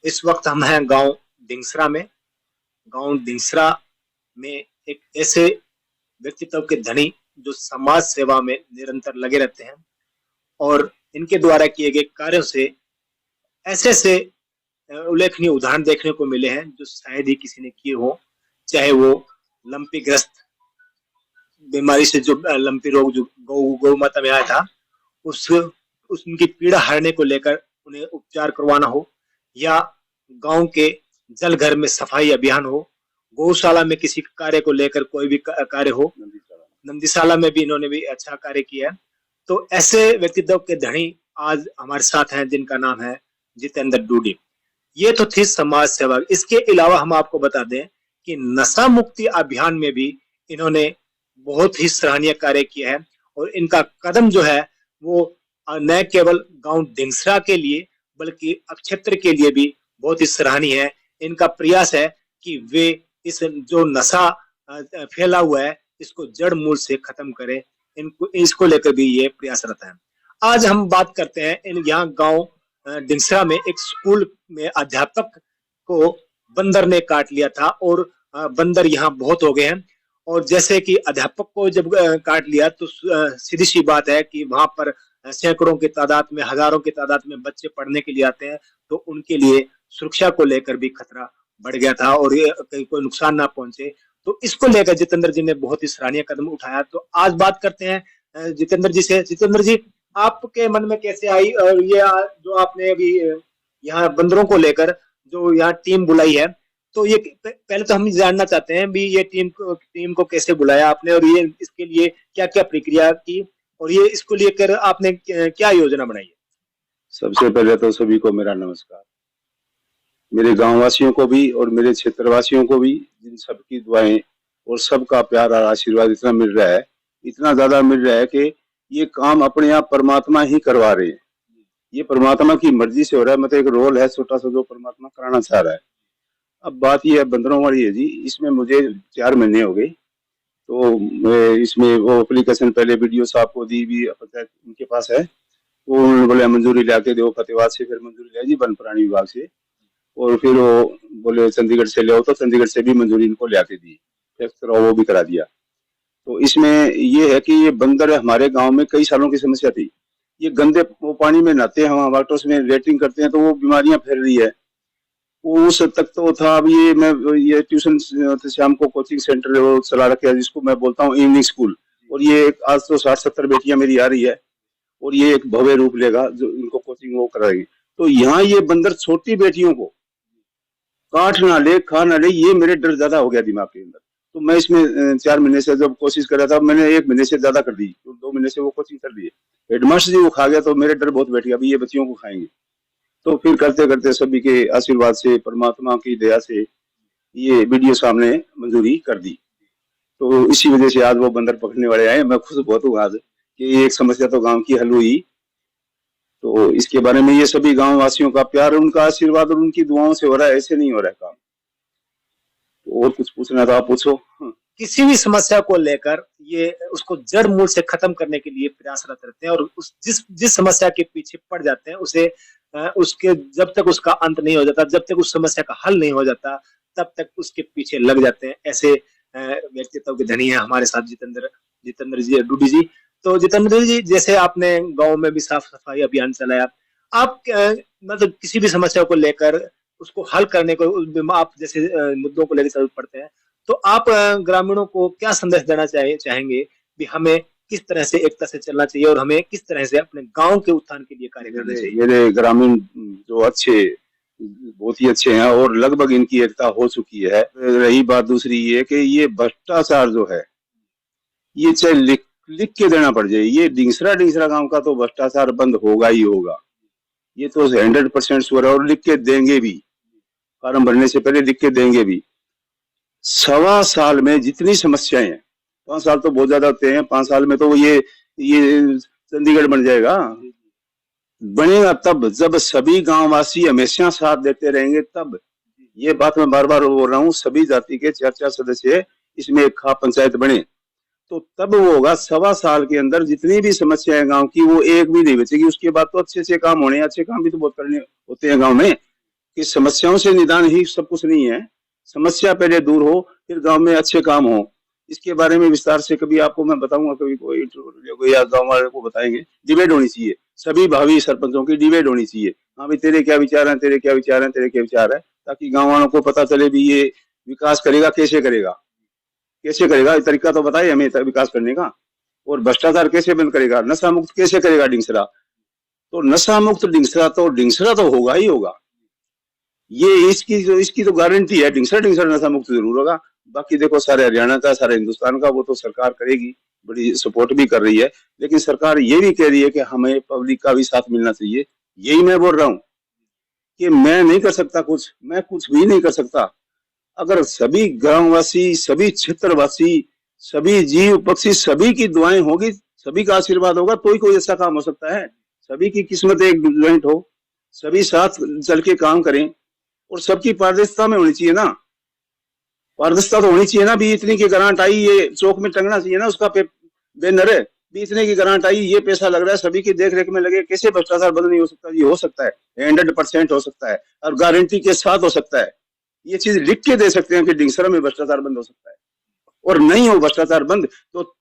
इस वक्त हम हैं गांव डिंगसरा में। गांव डिंगसरा में एक ऐसे व्यक्तित्व के धनी जो समाज सेवा में निरंतर लगे रहते हैं और इनके द्वारा किए गए कार्यों से ऐसे ऐसे उल्लेखनीय उदाहरण देखने को मिले हैं जो शायद ही किसी ने किए हो। चाहे वो लंपी ग्रस्त बीमारी से जो लंपी रोग जो गौ माता में आया था, उस उनकी पीड़ा हरने को लेकर उन्हें उपचार करवाना हो, या गांव के जल घर में सफाई अभियान हो, गौशाला में किसी कार्य को लेकर कोई भी कार्य हो, नंदीशाला में भी इन्होंने भी अच्छा कार्य किया है। तो ऐसे व्यक्तित्व के धनी आज हमारे साथ हैं जिनका नाम है जितेंद्र डूडी। ये तो थी समाज सेवा। इसके अलावा हम आपको बता दें कि नशा मुक्ति अभियान में भी इन्होंने बहुत ही सराहनीय कार्य किया है और इनका कदम जो है वो न केवल गांव डिंगसरा के लिए बल्कि क्षेत्र के लिए भी बहुत ही सराहनीय है। इनका प्रयास है कि वे इस जो नशा फैला हुआ है इसको जड़ मूल से खत्म करें। इनको इसको लेकर भी ये प्रयासरत है। आज हम बात करते हैं इन यहाँ गांव डिंगसरा में एक स्कूल में अध्यापक को बंदर ने काट लिया था और बंदर यहाँ बहुत हो गए हैं। और जैसे कि अध्यापक को जब काट लिया तो सीधी सी बात है कि वहां पर सैकड़ों की तादाद में, हजारों की तादाद में बच्चे पढ़ने के लिए आते हैं, तो उनके लिए सुरक्षा को लेकर भी खतरा बढ़ गया था और ये कहीं कोई नुकसान ना पहुंचे। तो इसको लेकर जितेंद्र जी ने बहुत ही सराहनीय कदम उठाया। तो आज बात करते हैं जितेंद्र जी से। जितेंद्र जी, आपके मन में कैसे आई और ये जो आपने अभी यहाँ बंदरों को लेकर जो यहाँ टीम बुलाई है, तो ये पहले तो हम जानना चाहते हैं भी ये टीम को कैसे बुलाया आपने और ये इसके लिए क्या क्या प्रक्रिया की और ये इसको लेकर आपने क्या योजना बनाई है? सबसे पहले तो सभी को मेरा नमस्कार। मेरे गांव वासियों को भी और मेरे क्षेत्र वासियों को भी, जिन सबकी दुआएं और सबका प्यार और आशीर्वाद इतना मिल रहा है, इतना ज्यादा मिल रहा है कि ये काम अपने आप परमात्मा ही करवा रहे हैं। ये परमात्मा की मर्जी से हो रहा है। मतलब एक रोल है छोटा सा जो परमात्मा कराना चाह रहा है। अब बात ये है बंदरों वाली है जी। इसमें मुझे 4 महीने हो गए, तो इसमें वो एप्लीकेशन पहले वीडियो साहब को दी भी, पंचायत उनके पास है, तो उन्होंने बोले मंजूरी ला के दो फतेहाबाद से, फिर मंजूरी लिया जी वन प्राणी विभाग से, और फिर वो बोले चंडीगढ़ से ले आओ, तो चंडीगढ़ से भी मंजूरी इनको ले आके दी, फिर वो भी करा दिया। तो इसमें ये है कि ये बंदर हमारे गांव में कई सालों की समस्या थी। ये गंदे वो पानी में नहाते हैं, हम वाटर्स में लेटरिंग करते हैं, तो वो बीमारियां फैल रही है। उस तक तो था। अब ये ट्यूशन शाम को कोचिंग सेंटर वो चला रखे है, जिसको मैं बोलता हूँ इवनिंग स्कूल, और ये आज तो 60-70 बेटियां मेरी आ रही है और ये एक भव्य रूप लेगा जो इनको कोचिंग वो कराएगी। तो यहाँ ये बंदर छोटी बेटियों को काट ना ले, खा ना ले, ये मेरे डर ज्यादा हो गया दिमाग के अंदर। तो मैं इसमें 4 महीने से जब कोशिश कर रहा था, मैंने 1 महीने से ज्यादा कर दी, तो 2 महीने से वो कोचिंग कर दी। हेडमास्टर जी वो खा गया तो मेरे डर बहुत बैठ गया, अभी ये बच्चियों को खाएंगे। तो फिर करते करते सभी के आशीर्वाद से, परमात्मा की दया से ये वीडियो सामने मंजूरी कर दी। तो इसी वजह से आज वो बंदर पकड़ने वाले आए। मैं खुश बहुत हूँ आज कि एक समस्या तो गांव की हल हुई। तो इसके बारे में ये सभी गांव वासियों का प्यार, उनका आशीर्वाद और उनकी दुआओं से हो रहा है, ऐसे नहीं हो रहा है काम। तो और कुछ पूछना था आप पूछो। किसी भी समस्या को लेकर ये उसको जड़ मूल से खत्म करने के लिए प्रयासरत रहते हैं और उस जिस समस्या के पीछे पड़ जाते हैं उसे उसके जब तक उसका अंत नहीं हो जाता, जब तक उस समस्या का हल नहीं हो जाता, तब तक उसके पीछे लग जाते हैं। ऐसे व्यक्तित्व के धनी है हमारे साथ जितेंद्र जी डूडी जी। तो जितेंद्र जी, जैसे आपने गांव में भी साफ सफाई अभियान चलाया, आप मतलब किसी भी समस्या को लेकर उसको हल करने को आप जैसे मुद्दों को लेकर जरूर पड़ते हैं, तो आप ग्रामीणों को क्या संदेश देना चाहेंगे कि हमें किस तरह से एकता से चलना चाहिए और हमें किस तरह से अपने गांव के उत्थान के लिए कार्य करना चाहिए? मेरे ग्रामीण जो अच्छे, बहुत ही अच्छे हैं और लगभग इनकी एकता हो चुकी है। रही बात दूसरी ये कि ये भ्रष्टाचार जो है, ये चाहे लिख के देना पड़ जाए, ये डिंगसरा गांव का तो भ्रष्टाचार बंद होगा ही होगा। ये तो 100% श्योर है और लिख के देंगे भी, फॉर्म भरने से पहले लिख के देंगे भी। 1.25 साल में जितनी समस्याएं हैं, 5 साल तो बहुत ज्यादा होते हैं, 5 साल में तो ये चंडीगढ़ बन जाएगा। बनेगा तब जब सभी गांववासी हमेशा साथ देते रहेंगे, तब। ये बात मैं बार बार बोल रहा हूँ, सभी जाति के 4-4 सदस्य इसमें एक खाप पंचायत बने तो तब वो होगा। 1.25 साल के अंदर जितनी भी समस्याएं गांव की, वो एक भी नहीं बचेगी। उसके बाद तो अच्छे काम होने, अच्छे काम भी तो बहुत करने होते हैं गांव में। कि समस्याओं से निदान ही सब कुछ नहीं है, समस्या पहले दूर हो फिर गांव में अच्छे काम हो। इसके बारे में विस्तार से कभी आपको मैं बताऊंगा, कभी कोई इंटरव्यू या गांव वाले को बताएंगे। डिबेट होनी चाहिए, सभी भावी सरपंचों की डिबेट होनी चाहिए। हाँ भाई, तेरे क्या विचार हैं, तेरे क्या विचार हैं, तेरे क्या विचार है, ताकि गांव वालों को पता चले भी ये विकास करेगा कैसे करेगा, कैसे करेगा, तरीका तो बताए हमें विकास करने का। और भ्रष्टाचार कैसे बंद करेगा, नशा मुक्त कैसे करेगा डिंगसरा। तो नशा मुक्त डिंगसरा तो होगा ही होगा, ये इसकी तो गारंटी है। डिंगसरा डिंगसरा नशा मुक्त जरूर होगा। बाकी देखो, सारे हरियाणा का, सारे हिंदुस्तान का वो तो सरकार करेगी, बड़ी सपोर्ट भी कर रही है। लेकिन सरकार ये भी कह रही है कि हमें पब्लिक का भी साथ मिलना चाहिए। यही मैं बोल रहा हूँ कि मैं नहीं कर सकता कुछ, मैं कुछ भी नहीं कर सकता। अगर सभी ग्रामवासी, सभी क्षेत्रवासी, सभी जीव पक्षी, सभी की दुआएं होगी, सभी का आशीर्वाद होगा, तो ही कोई ऐसा काम हो सकता है। सभी की किस्मत एक जॉइंट हो, सभी साथ चल के काम करें, और सबकी पारदर्शिता में होनी चाहिए ना। पारदर्शिता तो होनी चाहिए ना। भी इतनी की ग्रांट आई, ये चौक में टंगना चाहिए ना उसका बैनर है, भी इतने की ग्रांट आई, ये पैसा लग रहा है, सभी की देख रेख में लगे। कैसे भ्रष्टाचार बंद नहीं हो सकता? ये हो सकता है, 100% हो सकता है, और गारंटी के साथ हो सकता है। ये चीज लिख के दे सकते हैं कि डिंगसरा में भ्रष्टाचार बंद हो सकता है। और नहीं हो भ्रष्टाचार बंद तो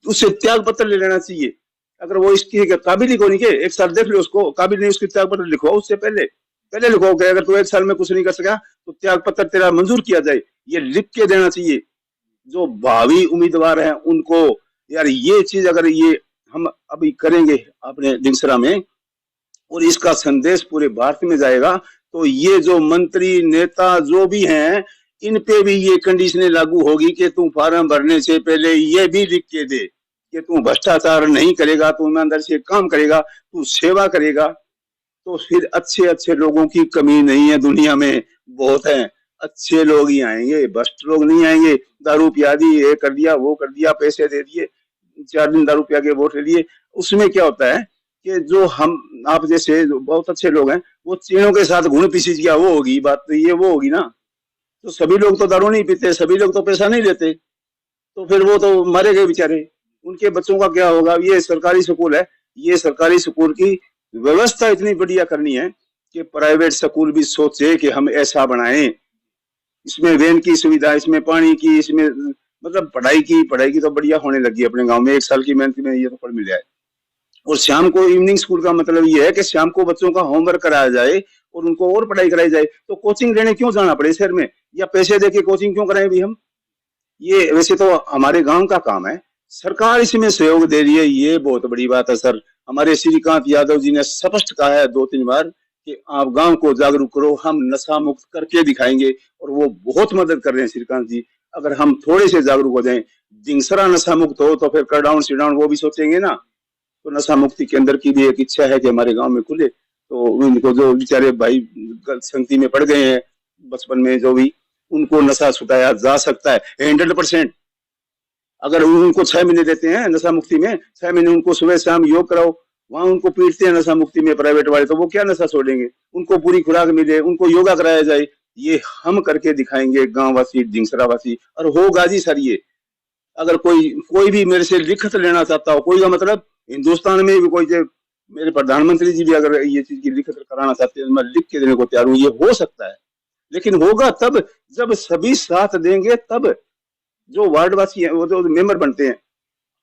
उससे त्याग पत्र ले लेना चाहिए। अगर वो इसकी काबिल ही को नहीं के, एक साल देख लो उसको, काबिल नहीं, उसकी त्याग पत्र लिखवाओ उससे पहले लिखवाओ कि अगर तू एक साल में कुछ नहीं कर सका तो त्याग पत्र तेरा मंजूर किया जाए। ये लिख के देना चाहिए जो भावी उम्मीदवार हैं उनको। यार ये चीज अगर ये हम अभी करेंगे अपने डिंगसरा में, और इसका संदेश पूरे भारत में जाएगा, तो ये जो मंत्री नेता जो भी हैं, इन पे भी ये कंडीशनें लागू होगी कि तू फार्म भरने से पहले ये भी लिख के दे कि तू भ्रष्टाचार नहीं करेगा, तू ईमानदारी से काम करेगा, तू सेवा करेगा। तो फिर अच्छे अच्छे लोगों की कमी नहीं है दुनिया में, बहुत है। अच्छे लोग ही आएंगे, भ्रष्ट लोग नहीं आएंगे। दारू पिया दी, ये कर दिया, वो कर दिया, पैसे दे दिए, 4 दिन दारू पिया के वोट ले लिए। उसमें क्या होता है कि जो हम आप जैसे बहुत अच्छे लोग हैं, वो चीनों के साथ घुन पीसी किया, वो होगी बात, तो ये वो होगी ना। तो सभी लोग तो दारू नहीं पीते, सभी लोग तो पैसा नहीं लेते, तो फिर वो तो मारे गए बेचारे। उनके बच्चों का क्या होगा? ये सरकारी स्कूल है, ये सरकारी स्कूल की व्यवस्था इतनी बढ़िया करनी है कि प्राइवेट स्कूल भी सोचे कि हम ऐसा बनाएं, इसमें वैन की सुविधा, इसमें पानी की, इसमें मतलब पढ़ाई की तो बढ़िया होने लगी अपने गांव में। 1 साल की मेहनत में ये तो पढ़ मिल जाए। और शाम को इवनिंग स्कूल का मतलब ये है कि शाम को बच्चों का होमवर्क कराया जाए और उनको और पढ़ाई कराई जाए। तो कोचिंग लेने क्यों जाना पड़े शहर में, या पैसे देके कोचिंग क्यों कराएं भी हम? ये वैसे तो हमारे गांव का काम है, सरकार इसमें सहयोग दे रही है, ये बहुत बड़ी बात है सर। हमारे श्रीकांत यादव जी ने स्पष्ट कहा है 2-3 बार कि आप गांव को जागरूक करो, हम नशा मुक्त करके दिखाएंगे। और वो बहुत मदद कर रहे हैं श्रीकांत जी। अगर हम थोड़े से जागरूक हो जाएं, डिंगसरा नशा मुक्त हो, तो फिर करडाउन सीडाउन वो भी सोचेंगे ना। तो नशा मुक्ति केंद्र की भी एक इच्छा है कि हमारे गांव में खुले, तो उनको जो बेचारे भाई गलत संगति में पड़ गए हैं बचपन में, जो भी उनको नशा छुटाया जा सकता है 100%। अगर उनको 6 महीने देते हैं नशा मुक्ति में, 6 महीने उनको सुबह शाम योग कराओ, वहां उनको पीटते हैं नशा मुक्ति में प्राइवेट वाले, तो वो क्या नशा छोड़ेंगे? उनको पूरी खुराक मिले, उनको योगा कराया जाए, ये हम करके दिखाएंगे गांव वासी, डिंगसरा वासी। और होगा जी सर ये। अगर कोई भी मेरे से लिखत लेना चाहता हो, कोई का मतलब हिंदुस्तान में भी कोई, मेरे प्रधानमंत्री जी भी अगर ये चीज की लिखत कराना चाहते हैं, मैं लिख के देने को तैयार हूँ। ये हो सकता है, लेकिन होगा तब जब सभी साथ देंगे। तब जो वार्डवासी हैं, वो जो मेंबर बनते हैं,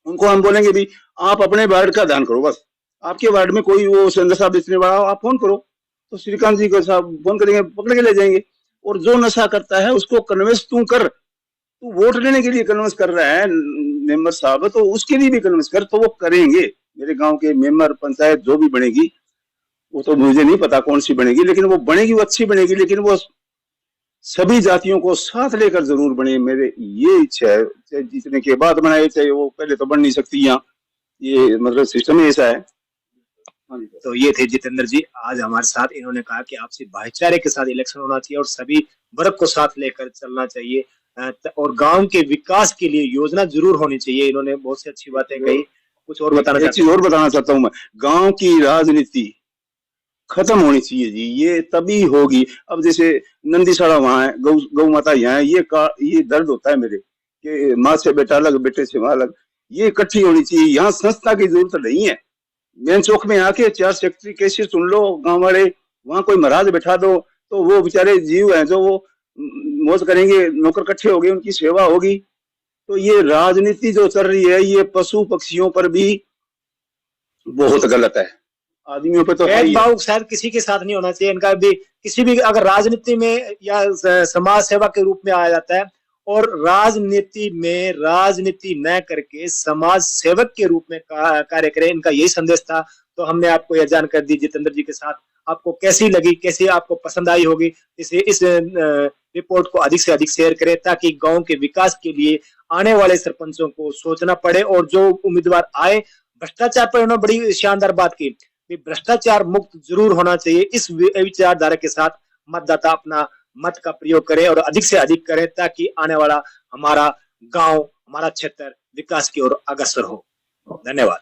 उनको हम बोलेंगे भी आप अपने वार्ड का ध्यान करो, बस आपके वार्ड में कोई वो नशा बेचने वाला हो, आप फोन करो, तो श्रीकांत जी को साहब फोन करेंगे, पकड़ के ले जाएंगे। और जो नशा करता है उसको कन्विंस तू कर, तू वोट लेने के लिए कन्विंस कर रहा है मेंबर साहब, तो उसके लिए भी कन्विंस कर, तो वो करेंगे। मेरे गांव के मेंबर, पंचायत जो भी बनेगी, वो तो मुझे नहीं पता कौन सी बनेगी, लेकिन वो बनेगी, वो अच्छी बनेगी, लेकिन वो सभी जातियों को साथ लेकर जरूर बने। मेरे ये इच्छा है, चाहे जीतने के बाद बनाए, चाहे वो पहले तो बन नहीं सकती यहाँ, ये मतलब सिस्टम ही ऐसा है। तो ये थे जितेंद्र जी आज हमारे साथ। इन्होंने कहा कि आपसी भाईचारे के साथ इलेक्शन होना चाहिए और सभी वर्ग को साथ लेकर चलना चाहिए, और गांव के विकास के लिए योजना जरूर होनी चाहिए। इन्होंने बहुत सी अच्छी बातें कही। कुछ और बताना चाहता हूँ? एक चीज और बताना चाहता हूँ मैं, गांव की राजनीति खत्म होनी चाहिए जी, ये तभी होगी। अब जैसे नंदीसाड़ा वहां है, गौ माता यहाँ है, ये दर्द होता है मेरे कि माँ से बेटा अलग, बेटे से माँ अलग, ये इकट्ठी होनी चाहिए। यहाँ संस्था की जरूरत नहीं है। मेन चौक में आके 4 सेक्रेटरी कैसे सुन लो गांव वाले, वहां कोई महाराज बैठा दो, तो वो बेचारे जीव हैं जो वो मौज करेंगे, नौकर इकट्ठे हो गए, उनकी सेवा होगी। तो ये राजनीति जो चल रही है ये पशु पक्षियों पर भी बहुत गलत है, आदमियों पे तो है ही है। भेदभाव शायद किसी के साथ नहीं होना चाहिए इनका भी। किसी भी अगर राजनीति में या समाज सेवा के रूप में आया जाता है और राजनीति में राजनीति न करके समाज सेवक के रूप में कार्य करें, इनका यही संदेश था। तो हमने आपको यह जानकारी दी जितेंद्र जी के साथ। आपको कैसी लगी, कैसी आपको पसंद आई होगी, इस रिपोर्ट को अधिक से अधिक शेयर करें ताकि गांव के विकास के लिए आने वाले सरपंचों को सोचना पड़े। और जो उम्मीदवार आए, भ्रष्टाचार पर उन्होंने बड़ी शानदार बात की, भ्रष्टाचार मुक्त जरूर होना चाहिए। इस विचारधारा के साथ मतदाता अपना मत का प्रयोग करें और अधिक से अधिक करें ताकि आने वाला हमारा गांव, हमारा क्षेत्र विकास की ओर अग्रसर हो। धन्यवाद।